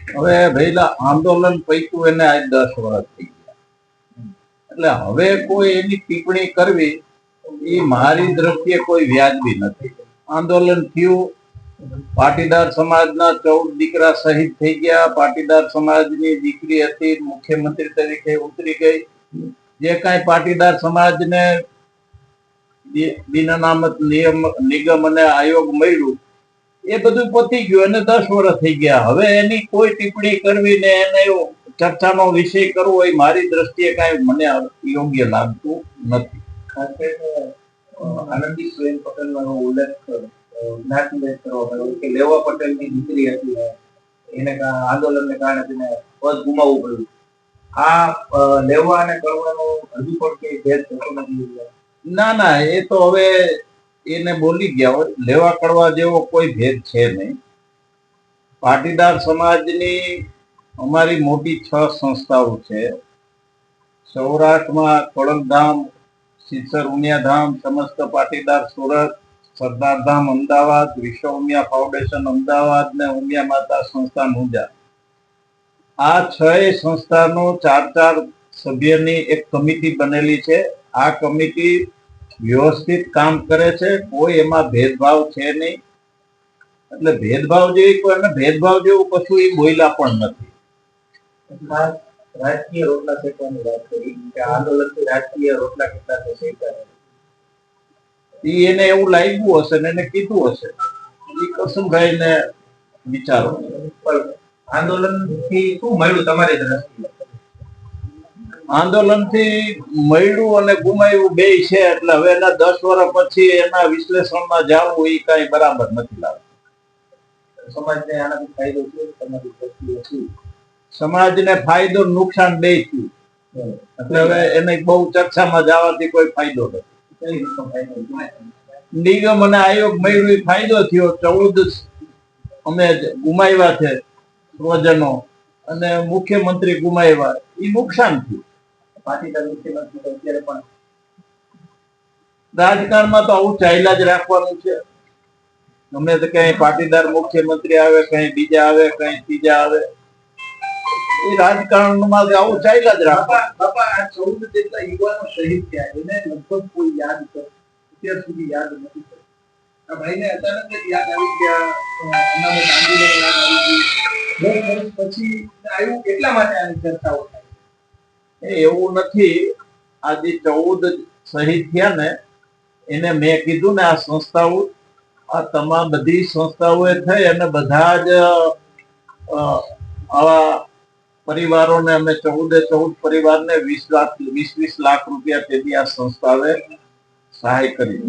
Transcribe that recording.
હવે ભઈલા આંદોલન પૈતું એને આજ 10 વર્ષ થઈ ગયા, એટલે હવે કોઈ એની ટિપ્પણી કરવી એ મારી દ્રષ્ટિએ કોઈ વ્યાજબી નથી. આંદોલન થયું, પાટીદાર સમાજના 14 દીકરા શહીદ થઈ ગયા, પાટીદાર સમાજની દીકરી હતી મુખ્યમંત્રી તરીકે ઉતરી ગઈ. જે કાંઈ પાટીદાર સમાજને બિન અનામત નિગમ અને આયોગ મળ્યું એ બધું પતી ગયું અને 10 વર્ષ થઈ ગયા. હવે એની કોઈ ટિપ્પણી કરવી ને એને ચર્ચાનો વિષય કરવો એ મારી દ્રષ્ટિએ કાંઈ મને યોગ્ય લાગતું નથી. ખાસ કરીને આનંદીબેન પટેલનો ઉલ્લેખ જ્ઞાતિભેદ કરવામાં આવ્યો કે લેવા પટેલની દીકરી હતી, એને આંદોલનને કારણે તેને પદ ગુમાવવું પડ્યું. આ લેવા અને કરવાનો હજુ પણ કઈ ભેદ થતો નથી? ના ના, એ તો હવે એને બોલી ગયા હોય. લેવા કરવા જેવો કોઈ ભેદ છે નહીં. પાટીદાર સમાજની અમારી મોટી 6 સંસ્થાઓ છે. સૌરાષ્ટ્રમાં ખોડલધામ, સિત્સર ઉમિયાધામ, સમસ્ત પાટીદાર સુરત, સરદારધામ અમદાવાદ, વિશ્વ ઉમિયા ફાઉન્ડેશન અમદાવાદ ને ઉમિયા માતા સંસ્થાન ઊંઝા. આ 6 સંસ્થાનો 4 સભ્યની એક કમિટી બનેલી છે. આ કમિટી વ્યવસ્થિત કામ કરે છે, કોઈ એમાં ભેદભાવ છે નહીં. એટલે ભેદભાવ જેવી કોઈ ભેદભાવ જેવું કશું એ બોલ્યા પણ નથી. રાજકીય રોટલા શેકવાની વાત કરી કે આંદોલનથી રાજકીય રોટલા કેટલા શેકાય, એને એવું લાગ્યું હશે ને એને કીધું હશે. એ કસુભાઈ ને વિચારો. આંદોલન થી શું મળ્યું તમારી દ્રષ્ટિએ? આંદોલન થી મળ્યું અને ગુમાવ્યું બે છે. એટલે હવે એના 10 વર્ષ પછી એના વિશ્લેષણમાં જવું એ કઈ બરાબર નથી લાગતું. સમાજને આનાથી ફાયદો છે તમારી દ્રષ્ટિએ શું? સમાજને ફાયદો નુકસાન બે થયું. એટલે હવે એને બહુ ચર્ચામાં જવાથી કોઈ ફાયદો નથી. નિગમ અને આયોગ મળ્યું એ ફાયદો થયો. 14 અમે ગુમાવ્યા છે સ્વજનો અને મુખ્યમંત્રી ગુમાવ્યા એ નુકસાન થયું. પાટીદાર મુખ્યમંત્રી અત્યારે પણ રાજકારણમાં તો આવું ચાલ્યા જ રાખવાનું છે. ગમે તો કઈ પાટીદાર મુખ્યમંત્રી આવે, કઈ બીજા આવે, કઈ ત્રીજા આવે, એ રાજકારણમાં આવું ચાલ્યા જ રાખવાનું. બાપા આ 14 જેટલા યુવાનો શહીદ થયા એને લગભગ કોઈ યાદ કરે અત્યાર સુધી યાદ નથી કરતું. આ ભાઈને અચાનક જ યાદ આવી ગયા, અનામત આંદોલન યાદ આવી ગયું. 10 વર્ષ પછી આવ્યું, એટલા માટે આની ચર્ચાઓ થાય. એવું નથી. આજે 14 શહીદ થયા ને એને મેં કીધું ને, આ સંસ્થાઓ, આ તમામ બધી સંસ્થાઓએ થઈ અને બધા જ આવા પરિવારોને અમે 14 પરિવારને 20 લાખ રૂપિયા તેથી આ સંસ્થાએ સહાય કરી.